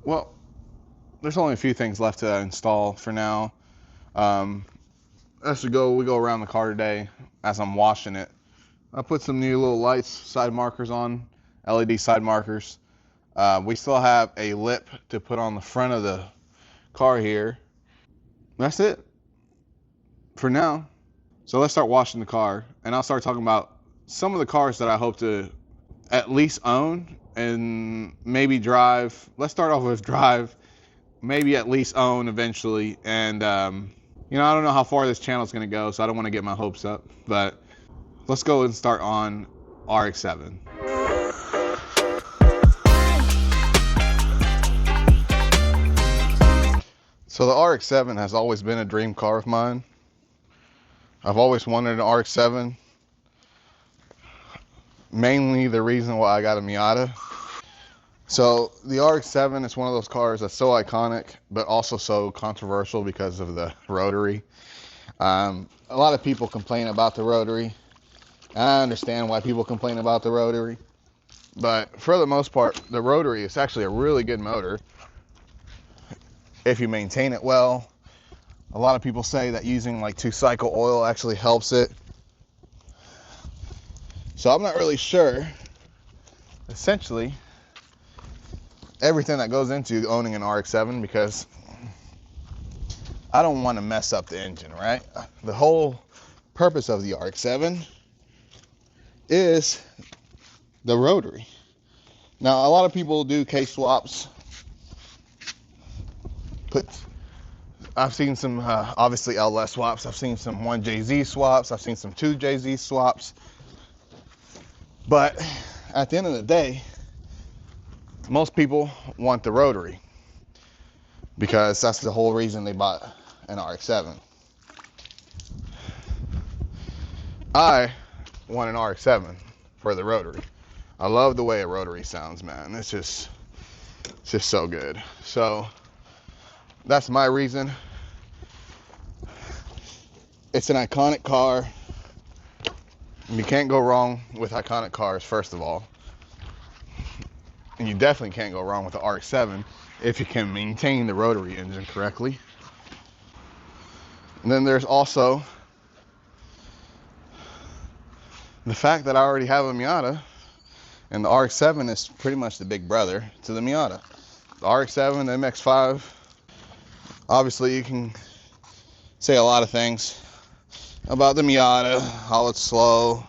Well, there's only a few things left to install for now. As we go around the car today, as I'm washing it, I put some new little lights, side markers on, LED side markers. We still have a lip to put on the front of the car here. That's it for now. So let's start washing the car, and I'll start talking about some of the cars that I hope to at least own and maybe drive. Let's start off with drive, maybe at least own eventually. And you know, I don't know how far this channel is going to go, so I don't want to get my hopes up, but let's go and start on RX7. So the RX7 has always been a dream car of mine. I've always wanted an RX7. Mainly the reason why I got a Miata. So the RX7 is one of those cars that's so iconic, but also so controversial because of the rotary. A lot of people complain about the rotary. I understand why people complain about the rotary, but for the most part, the rotary is actually a really good motor if you maintain it well. A lot of people say that using like 2-cycle oil actually helps it. So I'm not really sure, essentially, everything that goes into owning an RX-7, because I don't want to mess up the engine, right? The whole purpose of the RX-7 is the rotary. Now, a lot of people do case swaps. I've seen some, obviously, LS swaps. I've seen some 1JZ swaps. I've seen some 2JZ swaps. But at the end of the day, most people want the rotary because that's the whole reason they bought an RX-7. I want an RX-7 for the rotary. I love the way a rotary sounds, man. It's just so good. So that's my reason. It's an iconic car. You can't go wrong with iconic cars, first of all. And you definitely can't go wrong with the RX-7 if you can maintain the rotary engine correctly. And then there's also the fact that I already have a Miata, and the RX-7 is pretty much the big brother to the Miata. The RX-7, the MX-5, obviously you can say a lot of things about the Miata, how it's slow,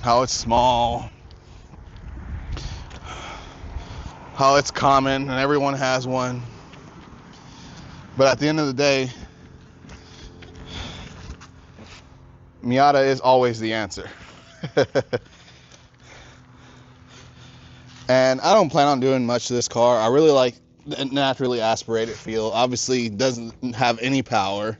how it's small, how it's common and everyone has one. But at the end of the day, Miata is always the answer. And I don't plan on doing much to this car. I really like the naturally aspirated feel. Obviously, it doesn't have any power,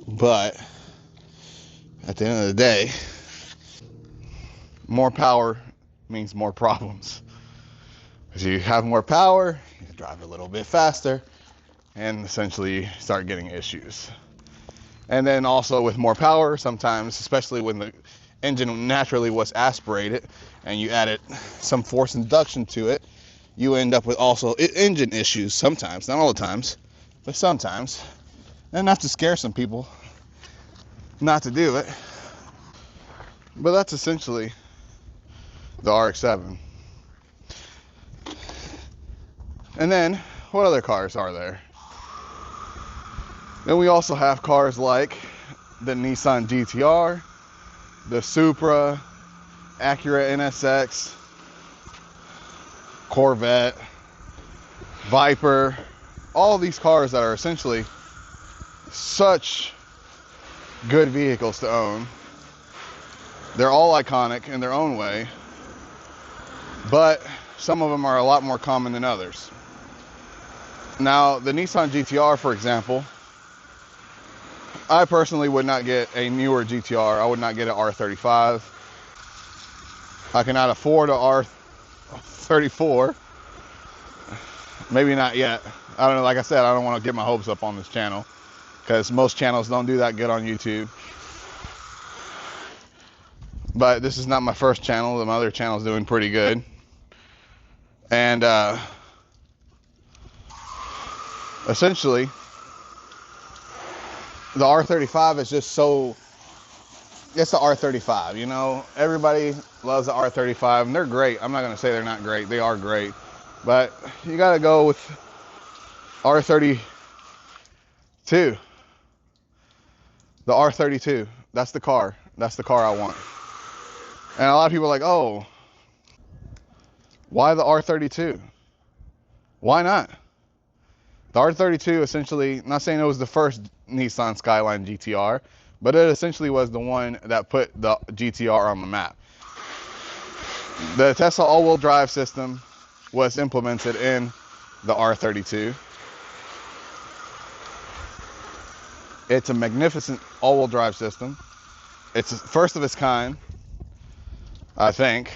but at the end of the day, more power means more problems. As you have more power, you drive a little bit faster, and essentially start getting issues. And then also with more power, sometimes, especially when the engine naturally was aspirated and you added some forced induction to it, you end up with also engine issues sometimes, not all the times, but sometimes. Enough to scare some people not to do it. But that's essentially the RX-7. And then, what other cars are there? Then we also have cars like the Nissan GT-R, the Supra, Acura NSX, Corvette, Viper, all these cars that are essentially such good vehicles to own. They're all iconic in their own way, but some of them are a lot more common than others. Now, the Nissan GT-R, for example, I personally would not get a newer GT-R. I would not get an R35. I cannot afford a R34. Maybe not yet. I don't know. Like I said, I don't want to get my hopes up on this channel because most channels don't do that good on YouTube. But this is not my first channel. My other channel is doing pretty good. And essentially, the R35 is just so, it's the R35, you know? Everybody loves the R35, and they're great. I'm not gonna say they're not great. They are great. But you gotta go with R32. The R32. That's the car. That's the car I want. And a lot of people are like, oh, why the R32? Why not? The R32 essentially, not saying it was the first Nissan Skyline GT-R, but it essentially was the one that put the GT-R on the map. The Tesla all-wheel drive system was implemented in the R32. It's a magnificent all-wheel drive system. It's first of its kind, I think.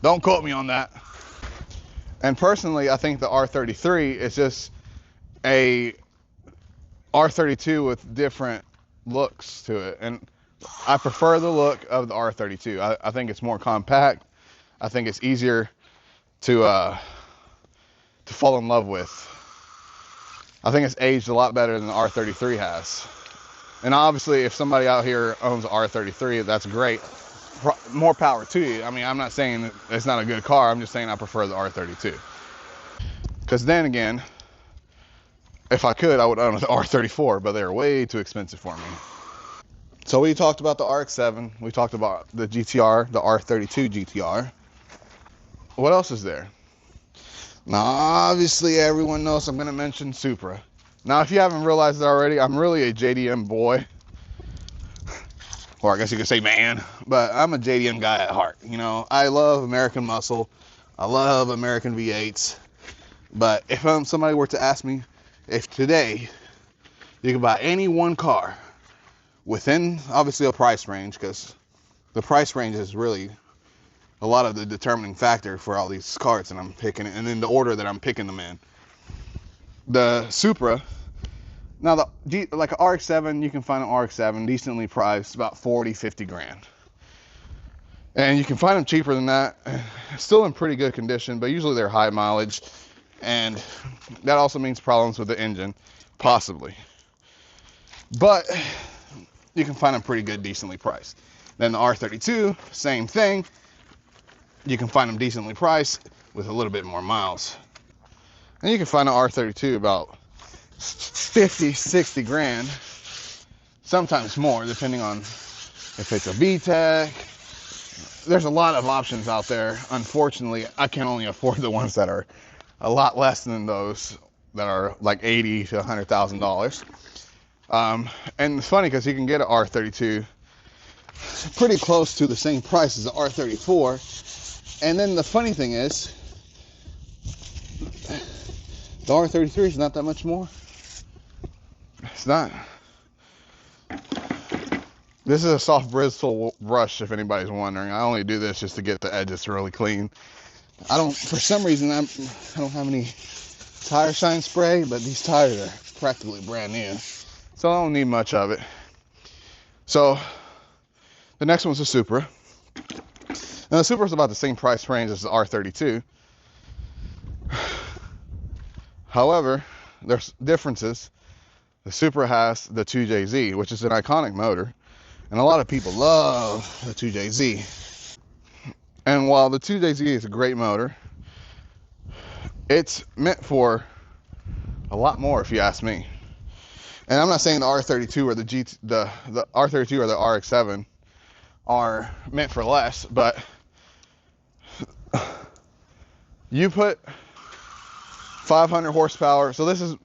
Don't quote me on that. And personally, I think the R33 is just a R32 with different looks to it. And I prefer the look of the R32. I think it's more compact. I think it's easier to fall in love with. I think it's aged a lot better than the R33 has. And obviously, if somebody out here owns an R33, that's great. More power to you. I mean, I'm not saying it's not a good car. I'm just saying I prefer the R32. Because then again, if I could, I would own the R34, but they're way too expensive for me. So we talked about the RX7. We talked about the GT-R, the R32 GT-R. What else is there? Now, obviously, everyone knows I'm going to mention Supra. Now, if you haven't realized it already, I'm really a JDM boy. Or I guess you could say man. But I'm a JDM guy at heart. You know, I love American muscle. I love American V8s. But if somebody were to ask me if today you could buy any one car within, obviously, a price range, because the price range is really a lot of the determining factor for all these cars that I'm picking, and in the order that I'm picking them in. The Supra, now like an RX-7, you can find an RX-7 decently priced, about 40, 50 grand. And you can find them cheaper than that, still in pretty good condition, but usually they're high mileage, and that also means problems with the engine, possibly. But you can find them pretty good, decently priced. Then the R32, same thing. You can find them decently priced with a little bit more miles. And you can find an R32 about 50, 60 grand, sometimes more, depending on if it's a VTEC. There's a lot of options out there. Unfortunately, I can only afford the ones that are a lot less than those that are like $80,000 to $100,000. And it's funny because you can get an R32 pretty close to the same price as the R34. And then the funny thing is, the R33 is not that much more. It's not. This is a soft bristle brush, if anybody's wondering. I only do this just to get the edges really clean. For some reason, I don't have any tire shine spray, but these tires are practically brand new. So I don't need much of it. So the next one's a Supra. Now the Supra is about the same price range as the R32. However, there's differences. The Supra has the 2JZ, which is an iconic motor, and a lot of people love the 2JZ. And while the 2JZ is a great motor, it's meant for a lot more, if you ask me. And I'm not saying the R32 or the R32 or the RX7 are meant for less, but you put 500 horsepower. So this is,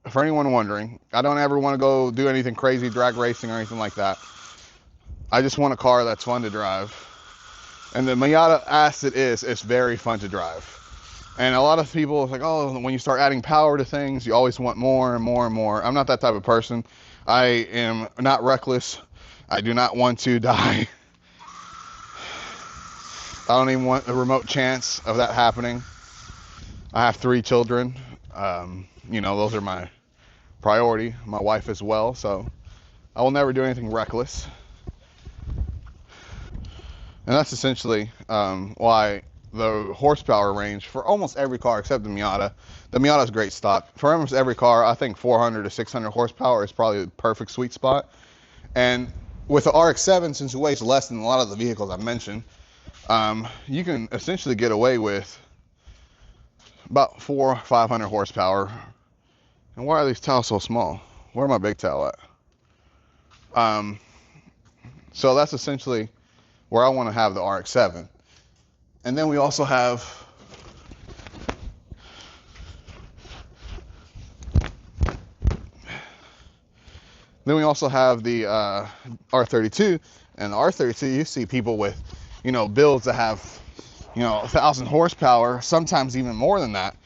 for anyone wondering, I don't ever want to go do anything crazy, drag racing or anything like that. I just want a car that's fun to drive. And the Miata, as it is, it's very fun to drive. And a lot of people are like, oh, when you start adding power to things, you always want more and more and more. I'm not that type of person. I am not reckless. I do not want to die. I don't even want a remote chance of that happening. I have 3 children. You know, those are my priority. My wife as well. So I will never do anything reckless. And that's essentially why the horsepower range for almost every car except the Miata. The Miata is great stock. For almost every car, I think 400 to 600 horsepower is probably the perfect sweet spot. And with the RX7, since it weighs less than a lot of the vehicles I mentioned, you can essentially get away with about 400 or 500 horsepower. And why are these towels so small? Where my big towel at? So that's essentially where I want to have the RX7. And then we also have the R32. And the R32, you see people with, you know, builds that have, you know, 1,000 horsepower, sometimes even more than that.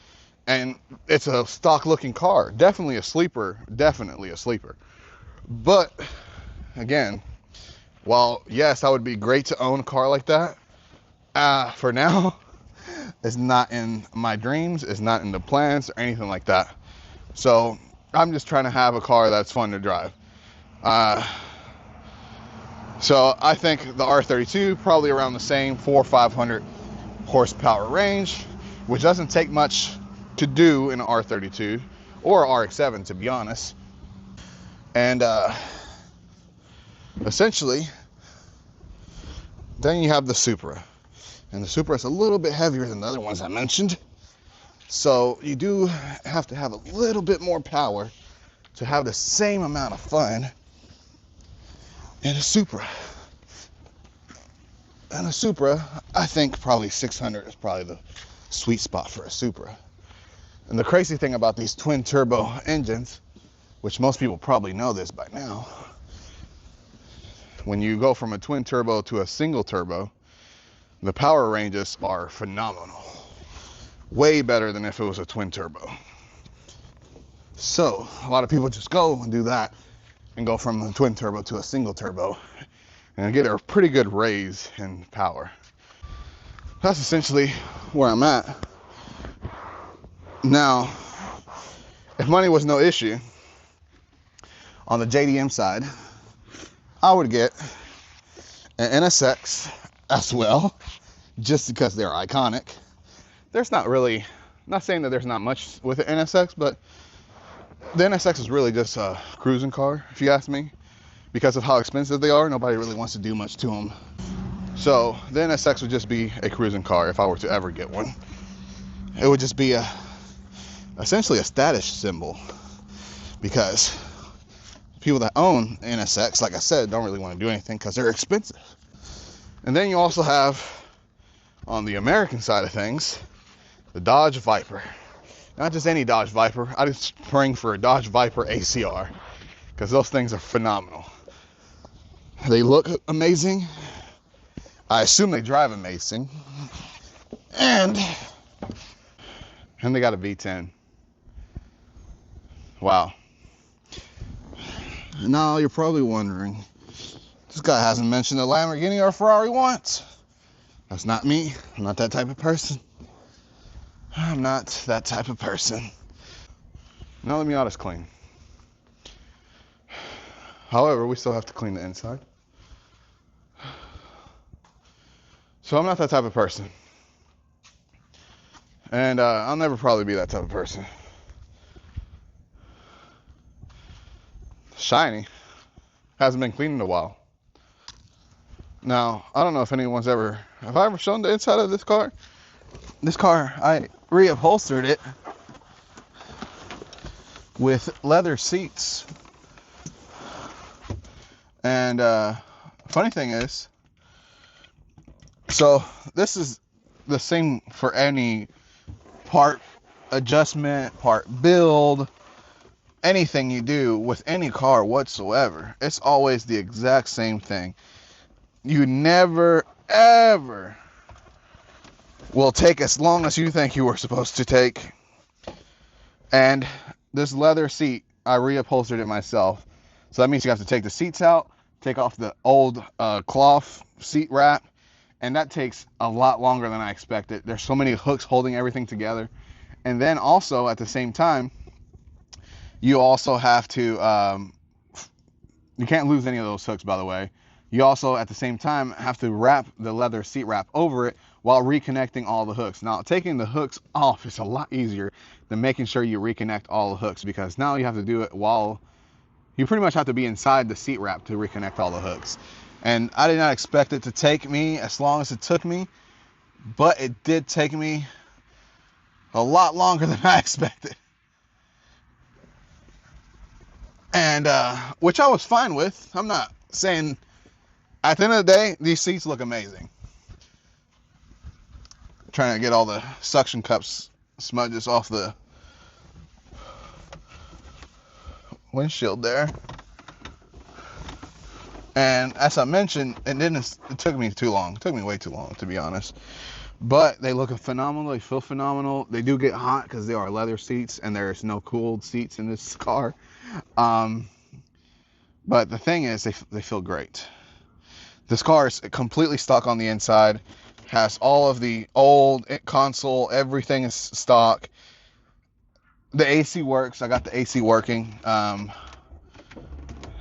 And it's a stock looking car. Definitely a sleeper. Definitely a sleeper. But again, while yes, that would be great to own a car like that, for now, it's not in my dreams. It's not in the plans or anything like that. So I'm just trying to have a car that's fun to drive. So I think the R32 probably around the same 400 or 500 horsepower range, which doesn't take much to do in an R32 or RX7, to be honest. And essentially, then you have the Supra. And the Supra is a little bit heavier than the other ones I mentioned. So you do have to have a little bit more power to have the same amount of fun in a Supra. And a Supra, I think probably 600 is probably the sweet spot for a Supra. And the crazy thing about these twin turbo engines, which most people probably know this by now, when you go from a twin turbo to a single turbo, the power ranges are phenomenal. Way better than if it was a twin turbo. So a lot of people just go and do that and go from a twin turbo to a single turbo and get a pretty good raise in power. That's essentially where I'm at. Now, if money was no issue, on the JDM side, I would get an NSX as well, just because they're iconic. There's not really, not saying that there's not much with the NSX, but the NSX is really just a cruising car, if you ask me. Because of how expensive they are, nobody really wants to do much to them. So the NSX would just be a cruising car if I were to ever get one. It would just be essentially a status symbol, because people that own NSX, like I said, don't really want to do anything because they're expensive. And then you also have, on the American side of things, the Dodge Viper. Not just any Dodge Viper. I just praying for a Dodge Viper ACR, because those things are phenomenal. They look amazing. I assume they drive amazing. And they got a V10. Wow. Now you're probably wondering, this guy hasn't mentioned a Lamborghini or a Ferrari once. That's not me. I'm not that type of person. I'm not that type of person. Now the Miata's clean. However, we still have to clean the inside. So I'm not that type of person. And I'll never probably be that type of person. Shiny. Hasn't been cleaned in a while. Now, I don't know if anyone's ever... Have I ever shown the inside of this car? This car, I reupholstered it with leather seats. And funny thing is, so this is the same for any part adjustment, part build, anything you do with any car whatsoever. It's always the exact same thing. You never, ever will take as long as you think you were supposed to take. And this leather seat, I reupholstered it myself. So that means you have to take the seats out, take off the old cloth seat wrap, and that takes a lot longer than I expected. There's so many hooks holding everything together. And then also at the same time, you also have to, you can't lose any of those hooks, by the way. You also at the same time have to wrap the leather seat wrap over it, while reconnecting all the hooks. Now, taking the hooks off is a lot easier than making sure you reconnect all the hooks, because now you have to do it while you pretty much have to be inside the seat wrap to reconnect all the hooks. And I did not expect it to take me as long as it took me, but it did take me a lot longer than I expected. And which I was fine with. I'm not saying, at the end of the day, these seats look amazing. I'm trying to get all the suction cups smudges off the windshield there. And as I mentioned, it took me too long. It took me way too long, to be honest. But they look phenomenal. They feel phenomenal. They do get hot because they are leather seats, and there's no cooled seats in this car. But the thing is, they feel great. This car is completely stock on the inside. Has all of the old console. Everything is stock. The AC works. I got the AC working.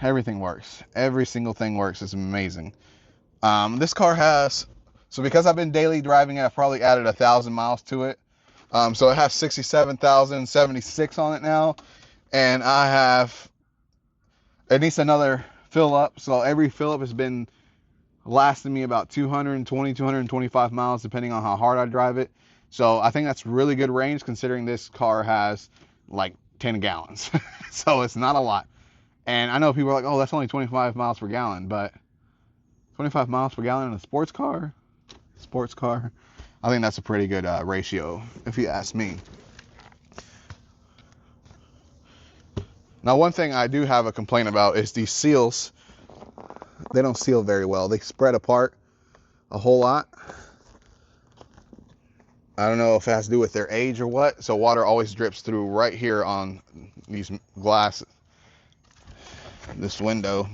Everything works. Every single thing works. It's amazing. This car has, so because I've been daily driving it, I've probably added 1,000 miles to it. So it has 67,076 on it now. And it needs another fill up. So every fill up has been lasting me about 220, 225 miles, depending on how hard I drive it. So I think that's really good range, considering this car has like 10 gallons. So it's not a lot. And I know people are like, oh, that's only 25 miles per gallon, but 25 miles per gallon in a sports car, I think that's a pretty good ratio, if you ask me. Now, one thing I do have a complaint about is these seals. They don't seal very well. They spread apart a whole lot. I don't know if it has to do with their age or what. So water always drips through right here on these glass, this window.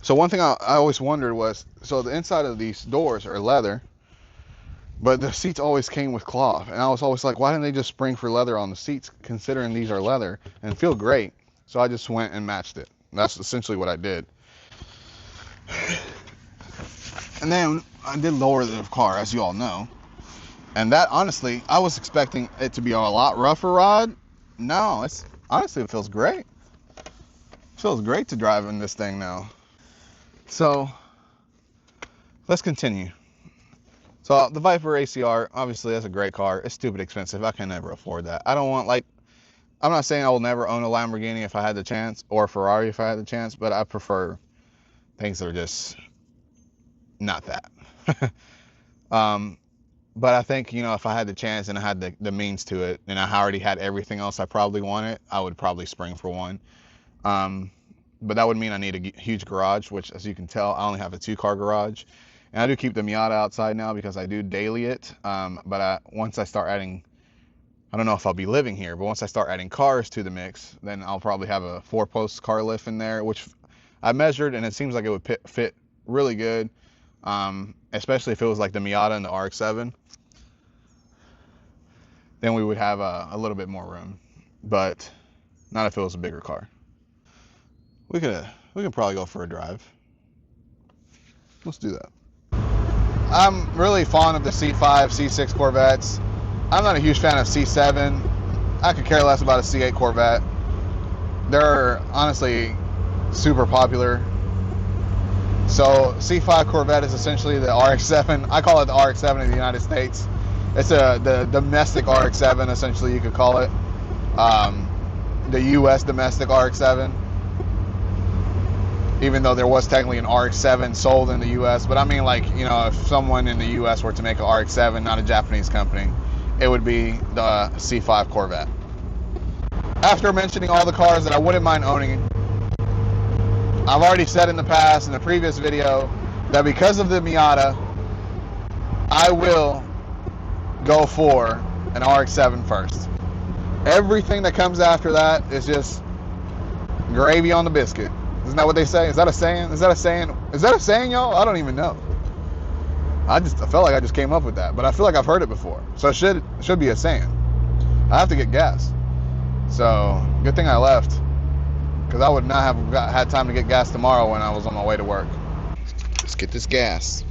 So one thing I always wondered was, so the inside of these doors are leather, but the seats always came with cloth. And I was always like, why didn't they just spring for leather on the seats, considering these are leather and feel great? So I just went and matched it. That's essentially what I did. And then I did lower the car, as you all know. And that, honestly, I was expecting it to be a lot rougher ride. No, honestly, it feels great. It feels great to drive in this thing now. So let's continue. So the Viper ACR, obviously that's a great car. It's stupid expensive. I can never afford that. I don't want, like, I'm not saying I will never own a Lamborghini if I had the chance, or a Ferrari if I had the chance, but I prefer things that are just not that. But I think, you know, if I had the chance and I had the means to it, and I already had everything else I probably wanted, I would probably spring for one. But that would mean I need a huge garage, which, as you can tell, I only have a 2-car garage. And I do keep the Miata outside now because I do daily it. But once I start adding, I don't know if I'll be living here, but once I start adding cars to the mix, then I'll probably have a 4-post car lift in there, which I measured, and it seems like it would fit really good. Especially if it was like the Miata and the RX7, then we would have a little bit more room, but not if it was a bigger car. We could probably go for a drive. Let's do that. I'm really fond of the C5, C6 Corvettes. I'm not a huge fan of C7. I could care less about a C8 Corvette. They're honestly super popular. So C5 Corvette is essentially the RX7. I call it the RX7 in the United States. It's the domestic RX7, essentially, you could call it. The US domestic RX7. Even though there was technically an RX7 sold in the US. But I mean, like, you know, if someone in the US were to make an RX7, not a Japanese company, it would be the C5 Corvette. After mentioning all the cars that I wouldn't mind owning, I've already said in the past, in the previous video, that because of the Miata, I will go for an RX-7 first. Everything that comes after that is just gravy on the biscuit. Isn't that what they say? Is that a saying? Is that a saying? Is that a saying, y'all? I don't even know. I felt like I just came up with that, but I feel like I've heard it before. So it should be a saying. I have to get gas. So good thing I left. because I would not have had time to get gas tomorrow when I was on my way to work. Let's get this gas.